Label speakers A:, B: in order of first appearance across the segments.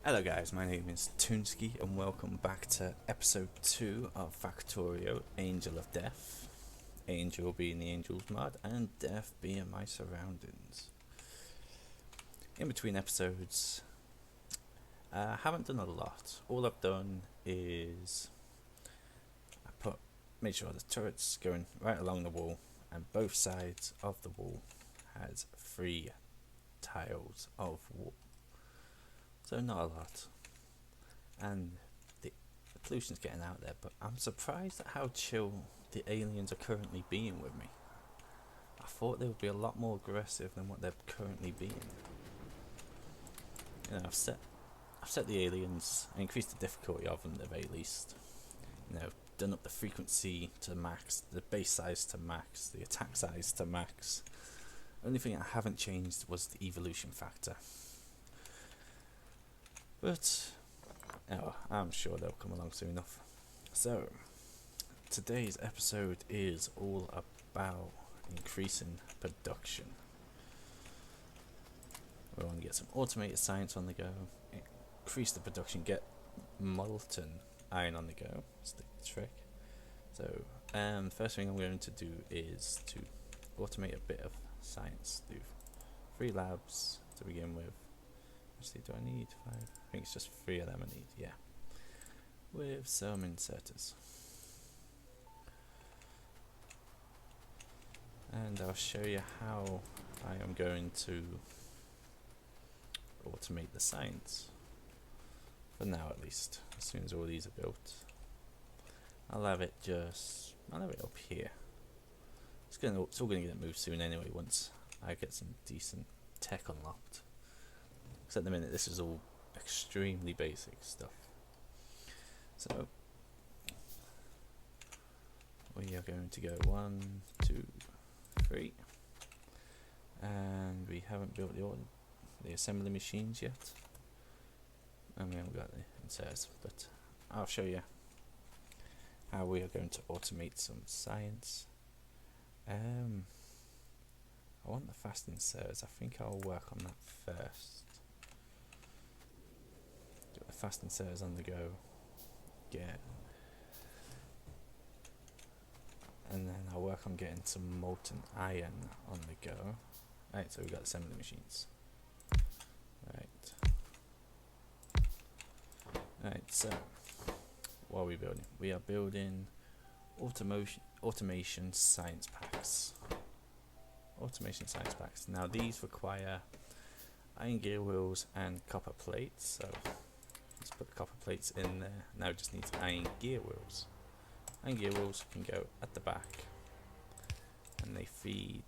A: Hello guys, my name is Toonski and welcome back to episode 2 of Factorio, Angel of Death. Angel being the Angel's mod and Death being my surroundings. In between episodes, I haven't done a lot. All I've done is made sure the turret's going right along the wall and both sides of the wall has 3 tiles of wall. So not a lot. And the pollution's getting out there, but I'm surprised at how chill the aliens are currently being with me. I thought they would be a lot more aggressive than what they're currently being. You know, I've set the aliens, I increased the difficulty of them at the very least. You know, done up the frequency to max, the base size to max, the attack size to max. Only thing I haven't changed was the evolution factor. But I'm sure they'll come along soon enough. So, today's episode is all about increasing production. We want to get some automated science on the go, increase the production, get molten iron on the go. That's the trick. So, first thing I'm going to do is to automate a bit of science. Do 3 labs to begin with. Actually, do I need 5? I think it's just 3 of them I need, yeah. With some inserters. And I'll show you how I am going to automate the science. For now at least, as soon as all these are built. I'll have it up here. It's all going to get moved soon anyway once I get some decent tech unlocked. Because at the minute this is all extremely basic stuff. So we are going to go 1, 2, 3, and we haven't built the assembly machines yet, and we haven't got the inserts, but I'll show you how we are going to automate some science. I want the fast inserts. I think I'll work on that first. Get the fast inserters on the go. And then I'll work on getting some molten iron on the go. Right, so we've got assembly machines. Right, so what are we building? We are building automation science packs. Now these require iron gear wheels and copper plates, so let's put the copper plates in there. Now it just needs iron gear wheels. Iron gear wheels can go at the back and they feed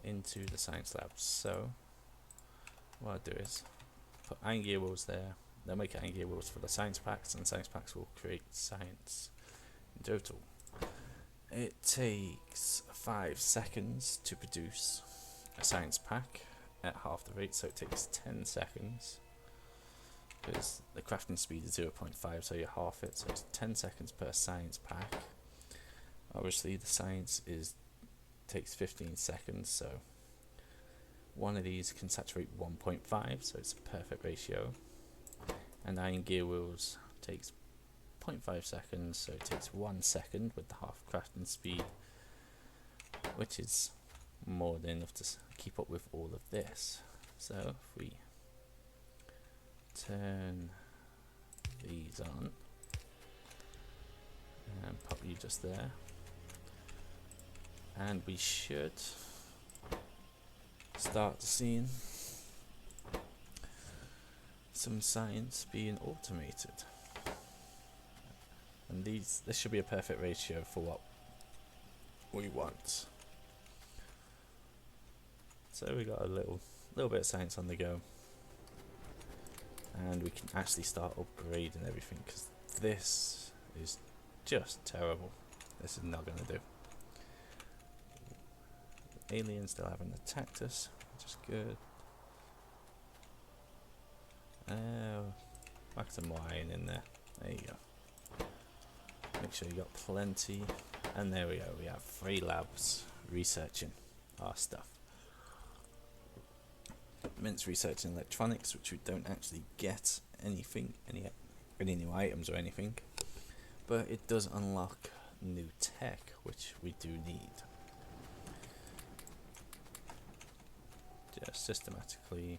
A: into the science labs. So what I'll do is put iron gear wheels there. They'll make iron gear wheels for the science packs, and science packs will create science in total. It takes 5 seconds to produce a science pack at half the rate, so it takes 10 seconds. Because the crafting speed is 0.5, so you half it, so it's 10 seconds per science pack. Obviously the science takes 15 seconds, so one of these can saturate 1.5, so it's a perfect ratio. And iron gear wheels takes 0.5 seconds, so it takes 1 second with the half crafting speed, which is more than enough to keep up with all of this. So if we turn these on and pop you just there, and we should start seeing some science being automated. And this should be a perfect ratio for what we want. So we got a little bit of science on the go, and we can actually start upgrading everything, because this is just terrible. This is not going to do. Aliens still haven't attacked us, which is good. Whack some more iron in there. There you go. Make sure you got plenty. And there we go. We have 3 labs researching our stuff. equipment's research in electronics, which we don't actually get anything, any new items or anything, but it does unlock new tech, which we do need. Just systematically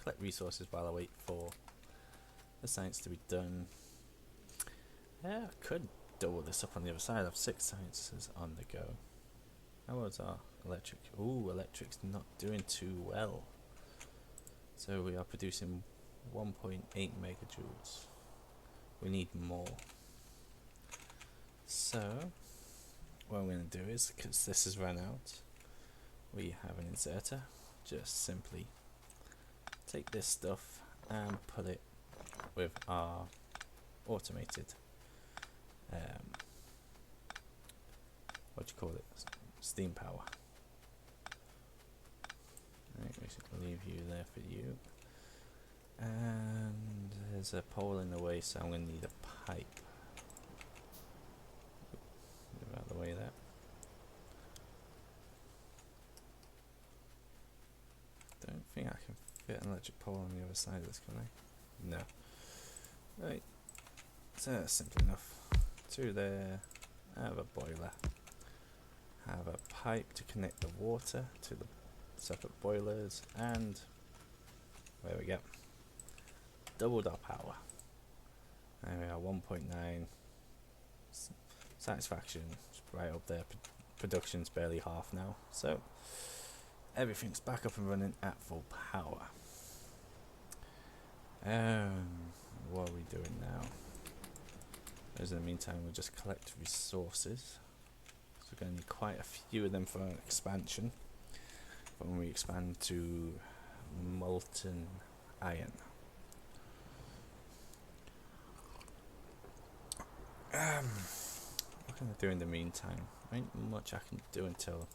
A: collect resources while I wait for the science to be done. Yeah, I could double this up on the other side. I have 6 sciences on the go. How was our electric? Ooh, electric's not doing too well. So we are producing 1.8 megajoules. We need more. So what I'm going to do is, because this has run out, we have an inserter. Just simply take this stuff and put it with our automated what do you call it, steam power. Right, we should leave you there for you, and there's a pole in the way, so I'm going to need a pipe. Move out of the way there. Don't think I can fit an electric pole on the other side of this, can I? No. Right, so that's simple enough. 2 there, have a boiler, have a pipe to connect the water to the separate boilers, and there we go. Doubled our power. There we are, 1.9. Satisfaction, right up there. Production's barely half now, so everything's back up and running at full power. What are we doing now? As in the meantime, we'll just collect resources. So we're going to need quite a few of them for an expansion. But when we expand to molten iron. What can I do in the meantime? There ain't much I can do until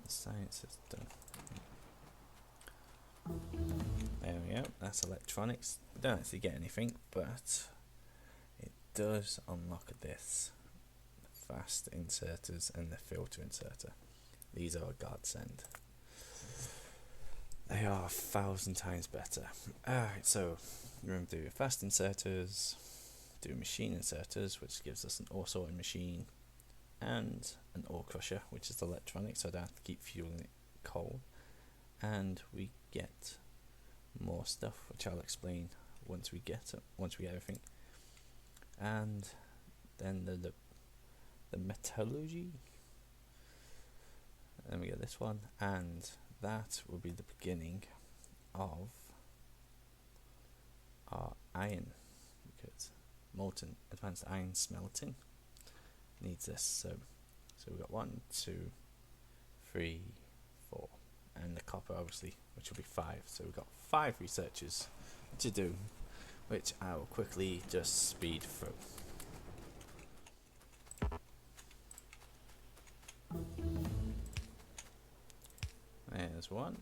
A: the science is done. There we go, that's electronics. We don't actually get anything, but it does unlock this. The fast inserters and the filter inserter. These are a godsend. They are 1,000 times better. Alright, so we're going to do fast inserters, do machine inserters, which gives us an ore sorting machine, and an ore crusher, which is electronic, so I don't have to keep fueling it coal. And we get more stuff, which I'll explain once we get it, once we get everything. And then the metallurgy. Then we get this one, and that will be the beginning of our iron, because molten advanced iron smelting needs this. So we've got 1, 2, 3, 4, and the copper obviously, which will be 5. So we've got 5 researches to do, which I will quickly just speed through. There's one.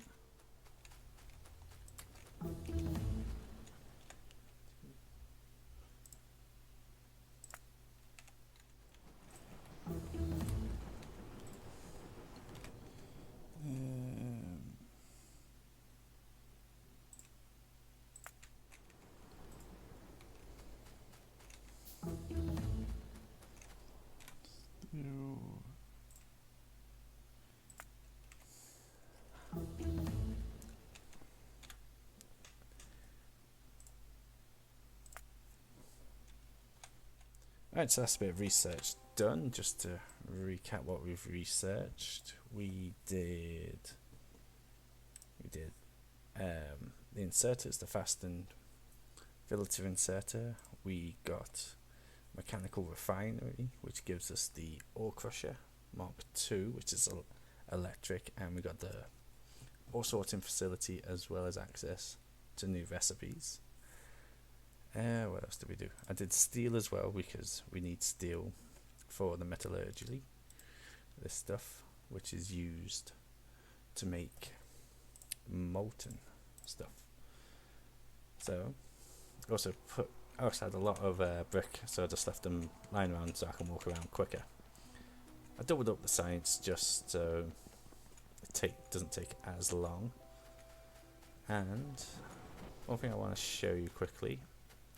A: Right, so that's a bit of research done. Just to recap what we've researched, we did the inserters, the fast and filter inserter. We got mechanical refinery, which gives us the ore crusher Mark II, which is electric, and we got the ore sorting facility as well as access to new recipes. What else did we do? I did steel as well, because we need steel for the metallurgy. This stuff, which is used to make molten stuff. So, I also had a lot of brick, so I just left them lying around so I can walk around quicker. I doubled up the science just so it doesn't take as long. And one thing I want to show you quickly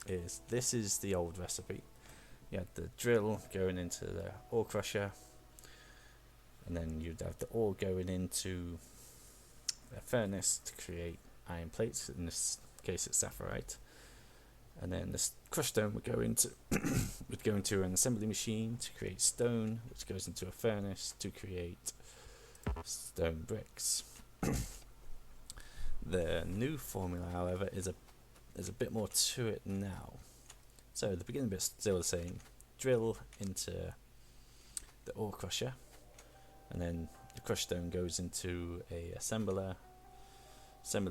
A: is this is the old recipe. You had the drill going into the ore crusher, and then you'd have the ore going into a furnace to create iron plates. In this case, it's sapphirite. And then this crushed stone would go into would go into an assembly machine to create stone, which goes into a furnace to create stone bricks. The new formula, however, is a bit more to it now. So the beginning bit's still the same. Drill into the ore crusher, and then the crushed stone goes into a assembly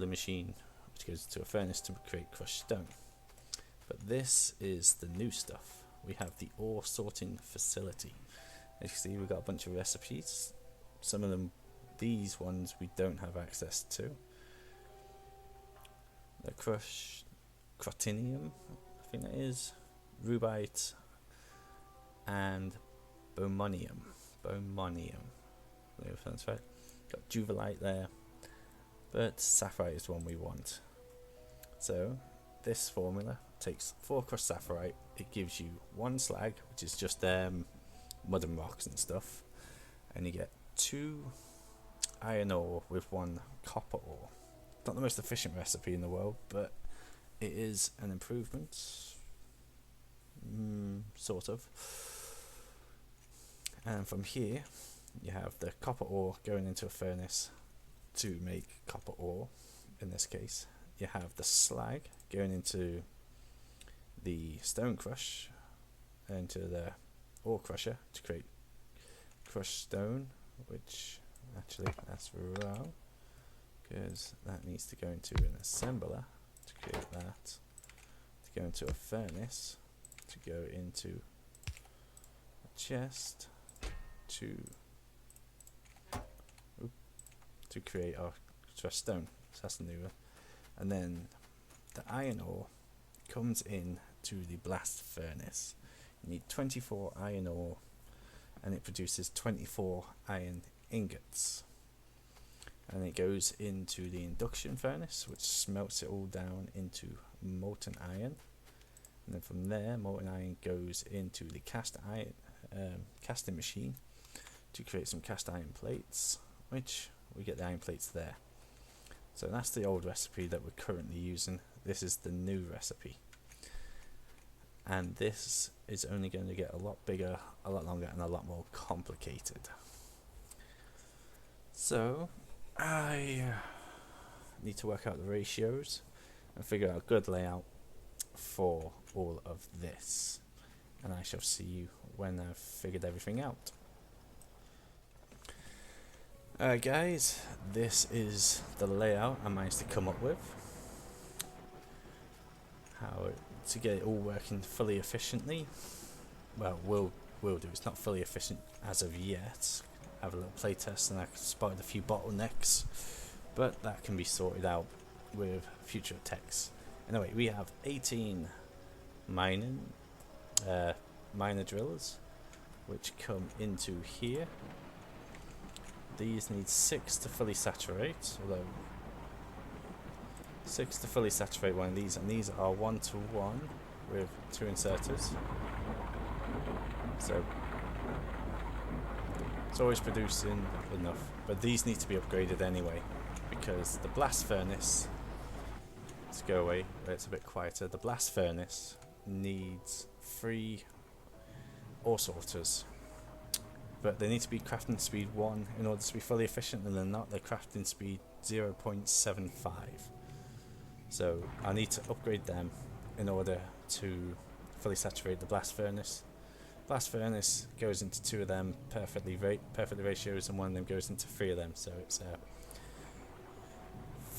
A: machine, which goes into a furnace to create crushed stone. But this is the new stuff. We have the ore sorting facility. As you can see, we've got a bunch of recipes. Some of them, these ones, we don't have access to. The crotinium, I think that is, rubite, and bomonium. If that's right. Got juvelite there, but sapphire is the one we want. So this formula takes 4 crushed sapphirite. It gives you 1 slag, which is just mud and rocks and stuff, and you get 2 iron ore with 1 copper ore. Not the most efficient recipe in the world, but it is an improvement, sort of. And from here you have the copper ore going into a furnace to make copper ore. In this case, you have the slag going into the stone crush, into the ore crusher to create crushed stone, which actually that's wrong, because that needs to go into an assembler to create that, to go into a furnace, to go into a chest, to create our crushed stone. So that's the new one. And then the iron ore comes in to the blast furnace. You need 24 iron ore, and it produces 24 iron ingots. And it goes into the induction furnace, which smelts it all down into molten iron. And then from there, molten iron goes into the casting machine to create some cast iron plates, which we get the iron plates there. So that's the old recipe that we're currently using. This is the new recipe, and this is only going to get a lot bigger, a lot longer, and a lot more complicated. So I need to work out the ratios and figure out a good layout for all of this, and I shall see you when I've figured everything out. Alright guys, this is the layout I managed to come up with. How to get it all working fully efficiently. Well, we'll do. It's not fully efficient as of yet. I have a little playtest and I spotted a few bottlenecks, but that can be sorted out with future techs. Anyway, we have 18 miner drillers, which come into here. These need 6 to fully saturate, although 6 to fully saturate one of these, and these are 1-to-1 with 2 inserters. So it's always producing enough, but these need to be upgraded anyway, because the blast furnace, let's go away where it's a bit quieter, the blast furnace needs 3 ore sorters. But they need to be crafting speed 1 in order to be fully efficient, and they're not. They're crafting speed 0.75. So I need to upgrade them in order to fully saturate the blast furnace. Blast furnace goes into 2 of them perfectly ratios, and 1 of them goes into 3 of them. So it's a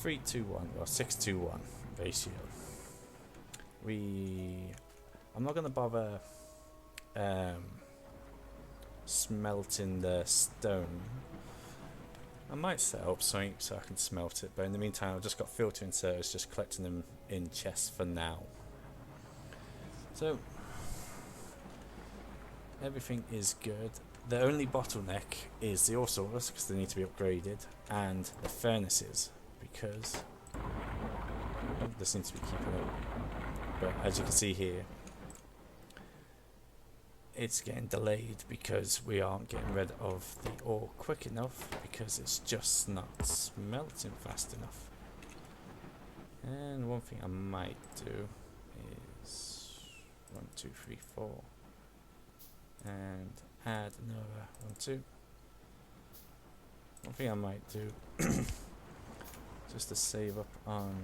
A: 3-to-1 or 6-to-1 ratio. I'm not going to bother smelting the stone. I might set up something so I can smelt it, but in the meantime I've just got filter inserters just collecting them in chests for now. So everything is good. The only bottleneck is the ore sorters, because they need to be upgraded, and the furnaces, because They seem to be keeping up. But as you can see here, it's getting delayed because we aren't getting rid of the ore quick enough, because it's just not smelting fast enough. And one thing I might do is 1, 2, 3, 4, and add another 1, 2. One thing I might do, just to save up on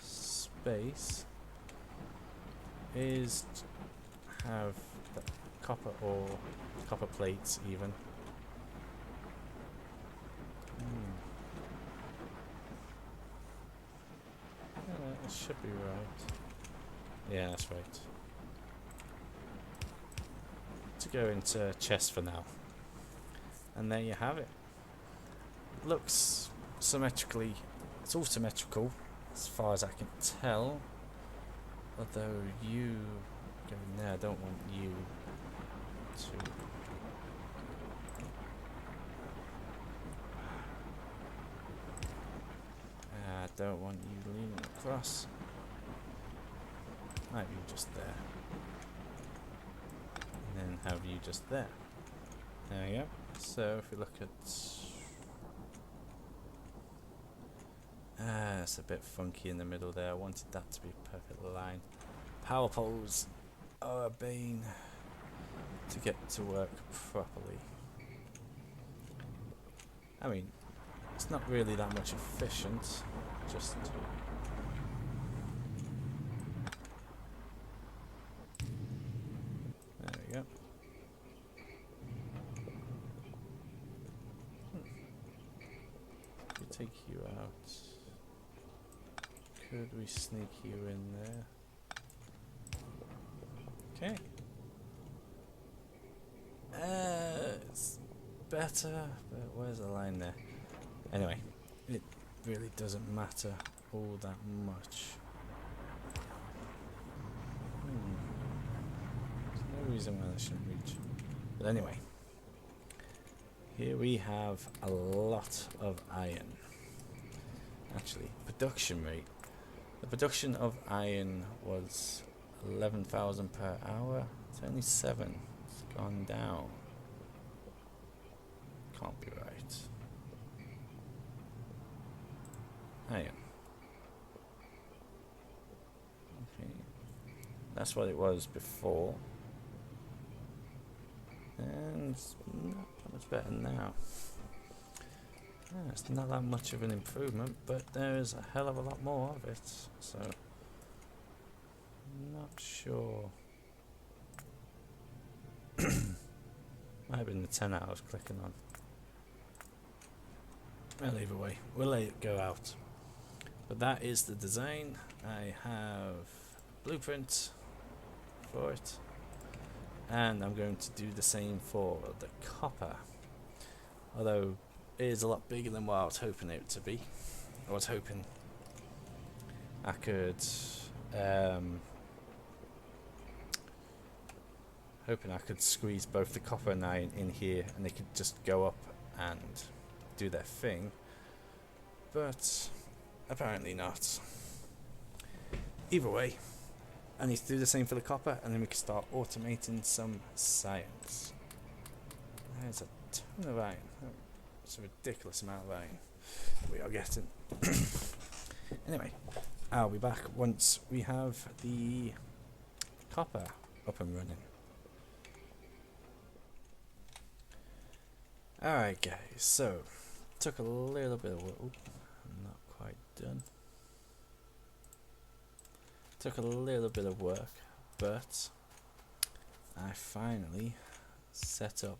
A: space, is have the copper or copper plates even. It should be right. Yeah, that's right. To go into chest for now. And there you have it. Looks symmetrically, it's all symmetrical as far as I can tell. Although you going there, I don't want you to. I don't want you leaning across. Might be just there. And then have you just there. There we go. So if we look at, it's a bit funky in the middle there. I wanted that to be a perfect line. Power poles are a bane to get to work properly. I mean, it's not really that much efficient. Just there we go. We take you out. Could we sneak you in there? Okay. It's better, but where's the line there? Anyway, it really doesn't matter all that much. There's no reason why that shouldn't reach. But anyway, here we have a lot of iron. Actually, production rate. The production of iron was 11,000 per hour. It's only 7. It's gone down. Can't be right. Iron. Okay. That's what it was before. And it's not that much better now. Yeah, it's not that much of an improvement, but there's a hell of a lot more of it, so I'm not sure. Might have been the 10 I was clicking on. Well, either way, we'll let it go out. But that is the design. I have a blueprint for it, and I'm going to do the same for the copper, although it is a lot bigger than what I was hoping it to be. I was hoping I could squeeze both the copper and iron in here and they could just go up and do their thing, but apparently not. Either way, I need to do the same for the copper, and then we can start automating some science. There's a ton of iron. It's a ridiculous amount of iron we are getting. Anyway, I'll be back once we have the copper up and running. Alright guys, so took a little bit of work. I'm not quite done. Took a little bit of work, but I finally set up.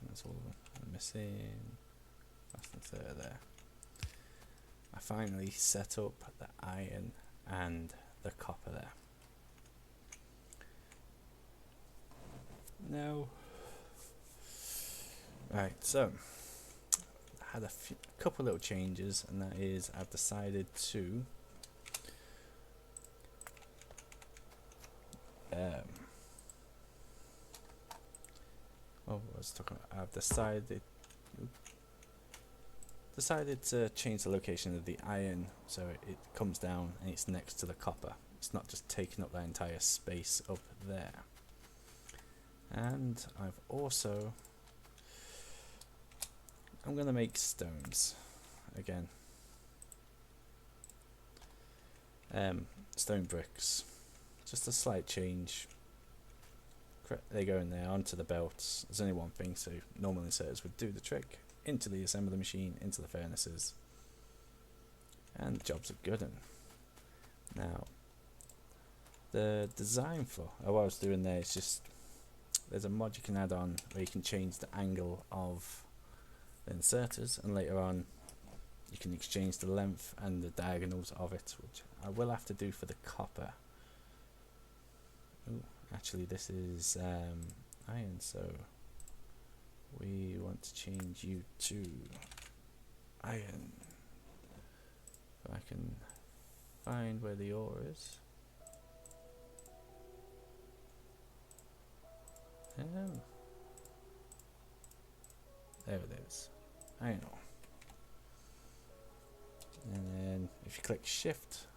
A: That's all I'm missing. That's the third there. I finally set up the iron and the copper there. Now, right, so I had a couple little changes, and that is I've decided to what was I talking about? I've decided decided to change the location of the iron so it comes down and it's next to the copper. It's not just taking up that entire space up there. And I've also, I'm going to make stones again. Stone bricks, just a slight change. They go in there onto the belts. There's only one thing, so normal inserters would do the trick. Into the assembly machine, into the furnaces, and the jobs are good. Now, the design for what I was doing there is just, there's a mod you can add on where you can change the angle of the inserters, and later on you can exchange the length and the diagonals of it, which I will have to do for the copper. Ooh, actually this is iron, so we want to change you to iron. If I can find where the ore is. There it is, iron ore. And then if you click shift,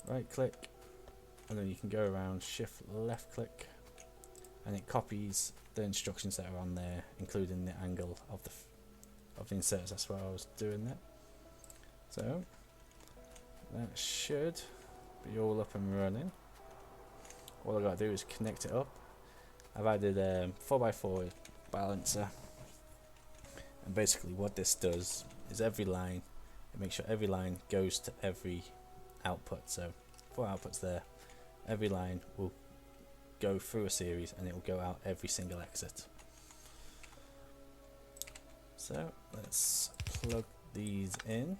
A: right click, and then you can go around, shift left click, and it copies the instructions that are on there, including the angle of the inserters. That's what I was doing there. So that should be all up and running. All I gotta do is connect it up. I've added a 4x4 balancer, and basically what this does is every line, it makes sure every line goes to every output. So 4 outputs there, every line will go through a series and it will go out every single exit. So let's plug these in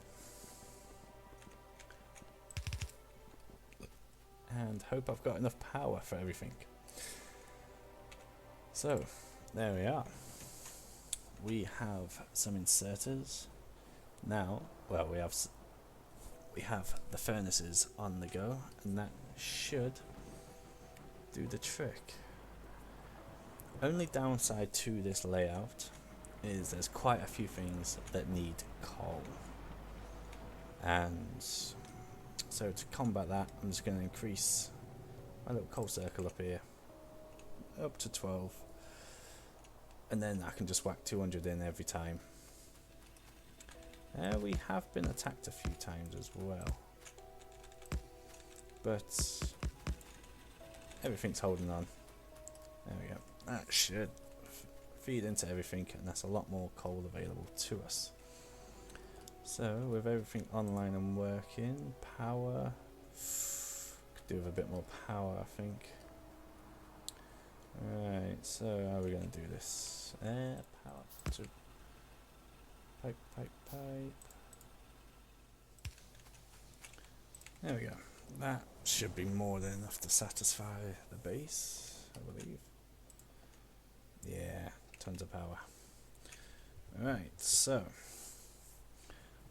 A: and hope I've got enough power for everything. So there we are. We have some inserters now. Well, we have the furnaces on the go, and that should do the trick. Only downside to this layout is there's quite a few things that need coal, and so to combat that I'm just going to increase my little coal circle up here up to 12, and then I can just whack 200 in every time. We have been attacked a few times as well, but everything's holding on. There we go. That should feed into everything, and that's a lot more coal available to us. So with everything online and working, power, could do with a bit more power, I think. Right, so how are we going to do this? Power to pipe. There we go. That should be more than enough to satisfy the base, I believe. Yeah, tons of power. Right, so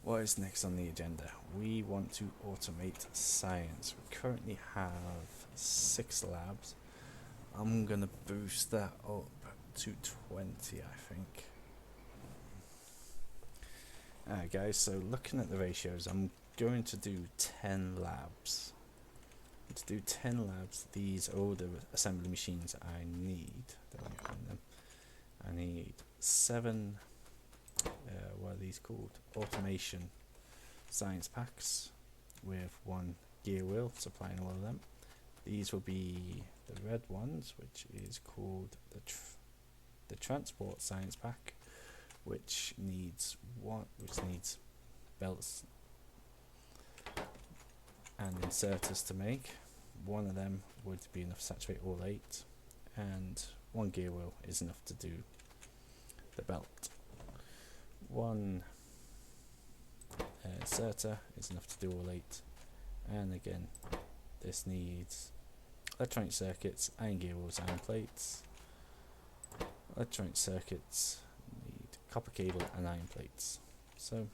A: what is next on the agenda? We want to automate science. We currently have 6 labs. I'm going to boost that up to 20, I think. Alright guys, so looking at the ratios, I'm going to do 10 labs. To do 10 labs, these are all the assembly machines I need. I need 7, what are these called? Automation science packs with 1 gear wheel supplying all of them. These will be the red ones, which is called the transport science pack, which needs belts and inserters to make. 1 of them would be enough to saturate all 8, and 1 gear wheel is enough to do the belt. 1 inserter is enough to do all 8, and again this needs electronic circuits, iron gear wheels, iron plates. Electronic circuits need copper cable and iron plates. So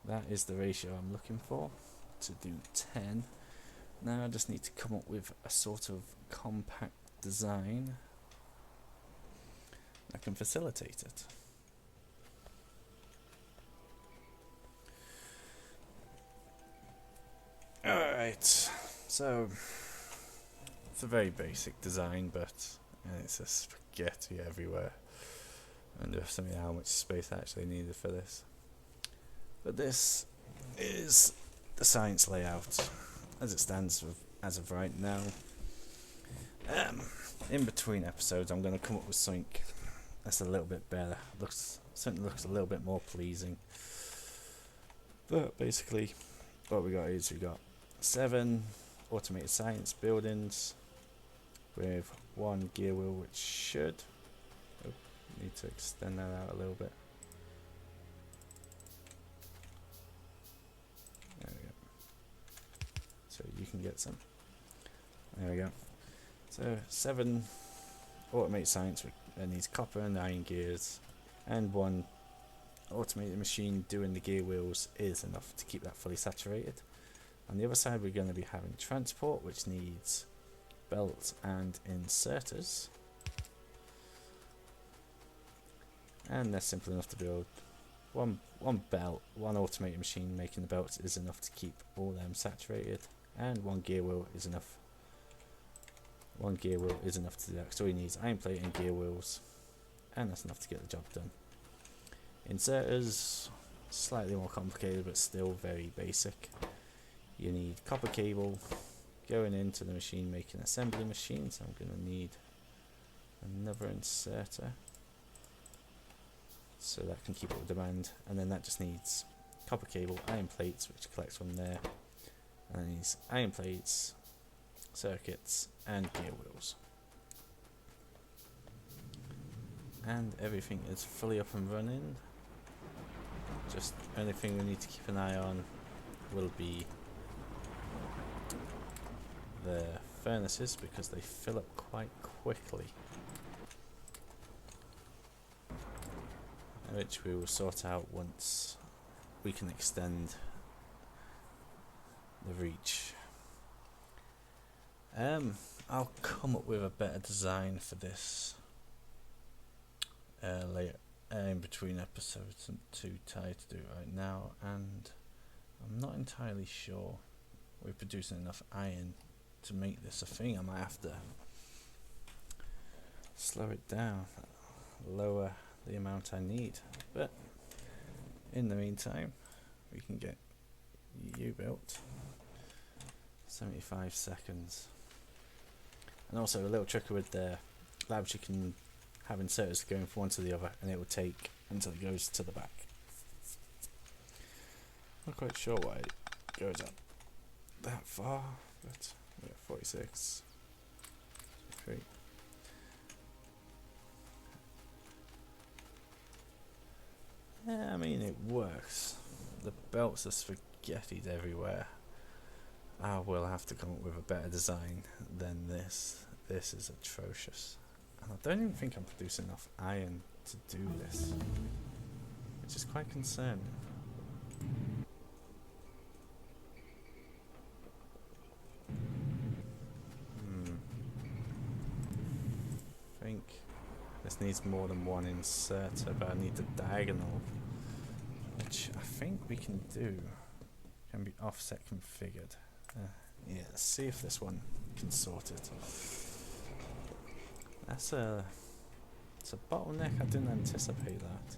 A: that is the ratio I'm looking for to do 10. Now I just need to come up with a sort of compact design that can facilitate it. Right, so it's a very basic design, but it's a spaghetti everywhere. I underestimate how much space I actually needed for this. But this is the science layout as it stands as of right now. In between episodes, I'm going to come up with something that's a little bit better. Certainly looks a little bit more pleasing. But basically, what we got is we got 7 automated science buildings with 1 gear wheel, which should. Need to extend that out a little bit. There we go. So you can get some. There we go. So 7 automated science that needs copper and iron gears, and 1 automated machine doing the gear wheels is enough to keep that fully saturated. On the other side, we're going to be having transport, which needs belts and inserters, and they're simple enough to build. One belt, 1 automated machine making the belts is enough to keep all them saturated, and 1 gear wheel is enough. 1 gear wheel is enough to do that. So he needs iron plate and gear wheels, and that's enough to get the job done. Inserters, slightly more complicated, but still very basic. You need copper cable going into the machine making assembly machine, so I'm going to need another inserter so that can keep up with demand, and then that just needs copper cable, iron plates, which collects from there, and then needs iron plates, circuits, and gear wheels. And everything is fully up and running. Just only thing we need to keep an eye on will be the furnaces, because they fill up quite quickly, which we will sort out once we can extend the reach. I'll come up with a better design for this later in between episodes. I'm too tired to do it right now, and I'm not entirely sure we're producing enough iron to make this a thing. I might have to slow it down, lower the amount I need, but in the meantime we can get you built. 75 seconds. And also a little trick with the labs, you can have inserters going from one to the other, and it will take until it goes to the back. Not quite sure why it goes up that far, but we got 46, 3. Yeah, I mean it works. The belts are spaghettied everywhere. I will have to come up with a better design than this. This is atrocious. And I don't even think I'm producing enough iron to do this, which is quite concerning. I think this needs more than 1 inserter, but I need the diagonal, which I think we can do. Can be offset configured. Yeah, let's see if this one can sort it. It's a bottleneck. I didn't anticipate that.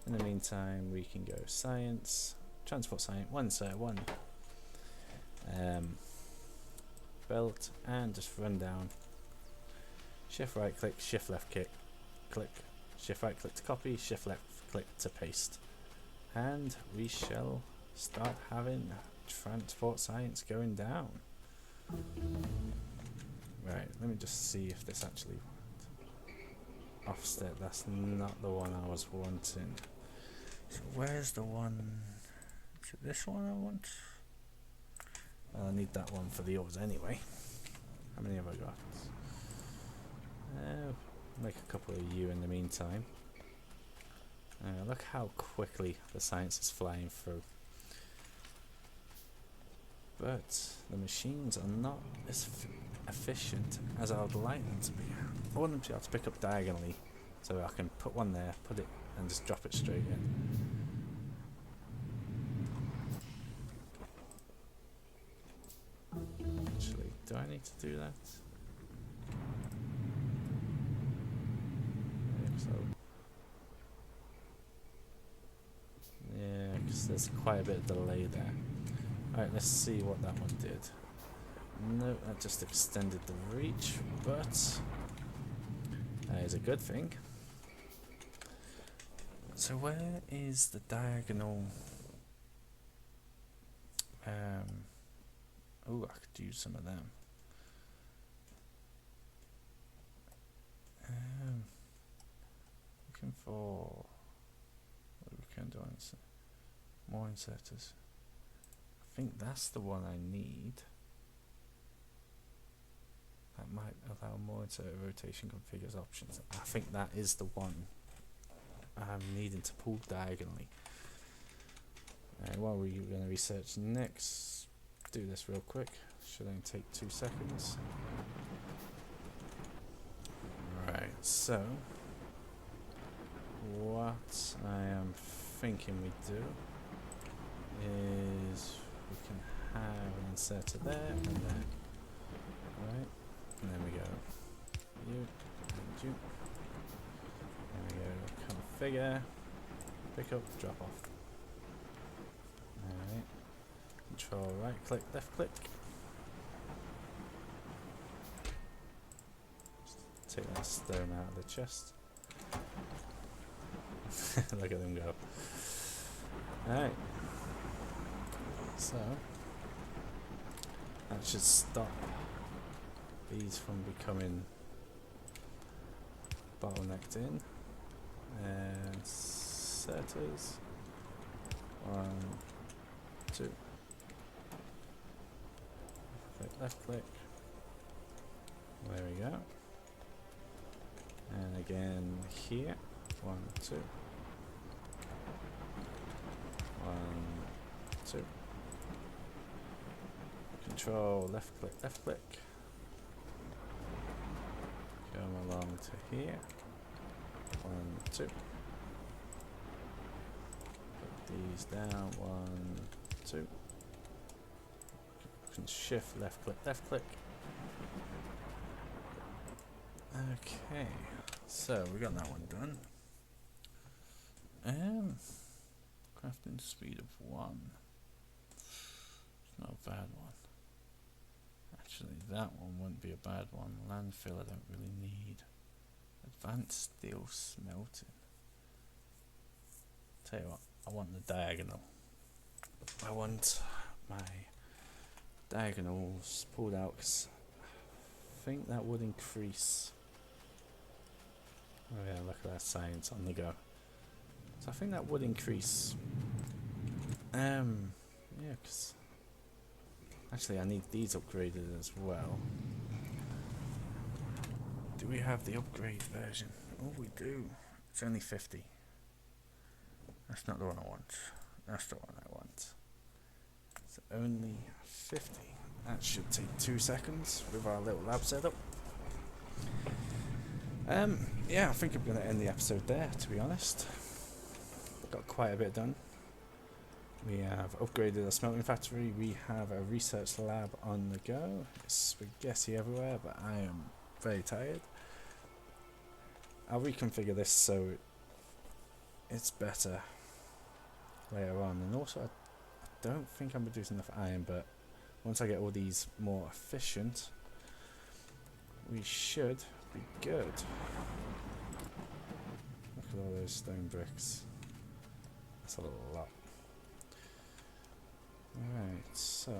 A: In the meantime, we can go science, transport science, 1 insert, 1 belt, and just run down. Shift right click, shift left click, shift right click to copy, shift left click to paste, and we shall start having transport science going down. Right, let me just see if this actually worked. Offset, that's not the one I was wanting. So where's the one? Is it this one I want? Well, I need that one for the others anyway. How many have I got? Make a couple of you in the meantime. Look how quickly the science is flying through. But the machines are not as efficient as I would like them to be. I want them to be able to pick up diagonally So I can put one there, put it, and just drop it straight in. Actually, do I need to do that? I think so. Yeah, because there's quite a bit of delay there. Alright, let's see what that one did. No, that just extended the reach, but that is a good thing. So where is the diagonal? Oh, I could use some of them. Looking for what we can do on more inserters. I think that's the one I need. That might allow more insert rotation configures options. I think that is the one I'm needing to pull diagonally. And what are we going to research next? Do this real quick. Should only take 2 seconds. Right, so what I am thinking we do is we can have an inserter there and there. Right, and then we go you and you. There we go, configure, pick up, drop off. Alright, control right click, left click. Just take that stone out of the chest. Look at them go. Alright, so that should stop these from becoming bottlenecked in. And setters 1, 2, click, left click, there we go, and again here 1, 2, 1, 2, control left click, come along to here, 1, 2, put these down, 1, 2, can shift left click. Okay, so we got that one done. Crafting speed of 1. It's not a bad one. Actually, that one wouldn't be a bad one. Landfill I don't really need. Advanced steel smelting. Tell you what, I want the diagonal. I want my diagonals pulled out because I think that would increase. Oh yeah, look at that science on the go. So I think that would increase. Yeah, because actually I need these upgraded as well. Do we have the upgrade version? Oh, we do. It's only 50. That's not the one I want. That's the one I want. It's only 50. That should take 2 seconds with our little lab setup. Yeah, I think I'm going to end the episode there, to be honest. Got quite a bit done. We have upgraded our smelting factory. We have a research lab on the go. It's spaghetti everywhere, but I am very tired. I'll reconfigure this so it's better later on. And also, I don't think I'm producing enough iron, but once I get all these more efficient, we should be good. Look at all those stone bricks. That's a lot. Alright, so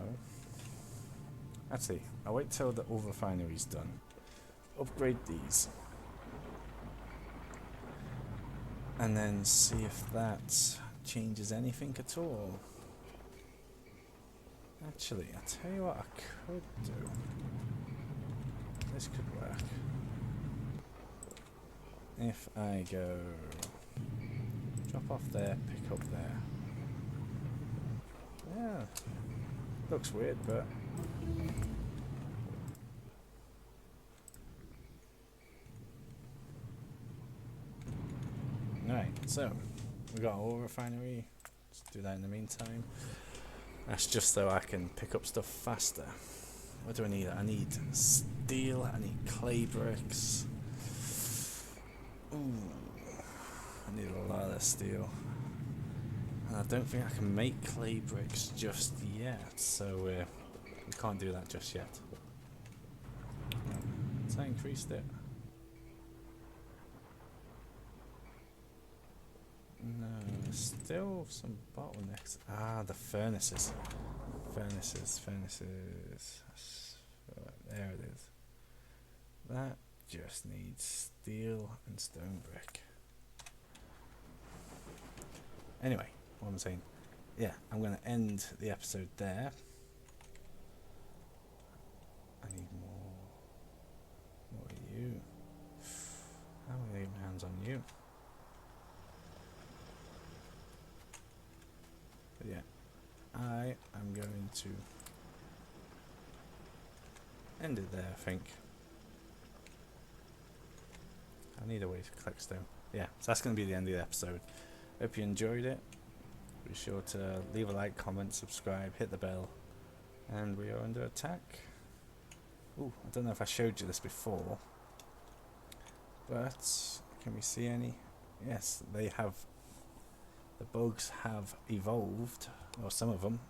A: actually, I'll wait till the oil refinery's done. Upgrade these. And then see if that changes anything at all. Actually, I'll tell you what I could do. This could work. If I go drop off there, pick up there. Yeah, looks weird, but Alright, so we got our refinery. Let's do that in the meantime. That's just so I can pick up stuff faster. What do I need? I need steel, I need clay bricks. Ooh, I need a lot of steel. And I don't think I can make clay bricks just yet, so we can't do that just yet. So I increased it. No, still some bottlenecks. Ah, the furnaces. Furnaces. There it is. That just needs steel and stone brick. Anyway, what I'm saying, yeah, I'm going to end the episode there. I need more. What are you? How are my hands on you? But yeah, I am going to end it there, I think. I need a way to collect stone. Yeah, so that's going to be the end of the episode. Hope you enjoyed it. Be sure to leave a like, comment, subscribe, hit the bell. And we are under attack. Ooh, I don't know if I showed you this before. But, can we see any? Yes, they have. The bugs have evolved, or some of them,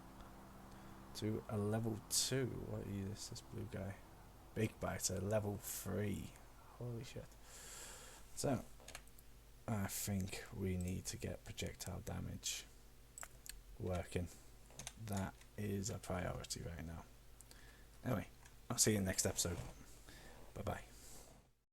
A: to a level 2. What is this blue guy? Big Biter, level 3. Holy shit. So, I think we need to get projectile damage working. That is a priority right now. Anyway, I'll see you in the next episode. Bye bye.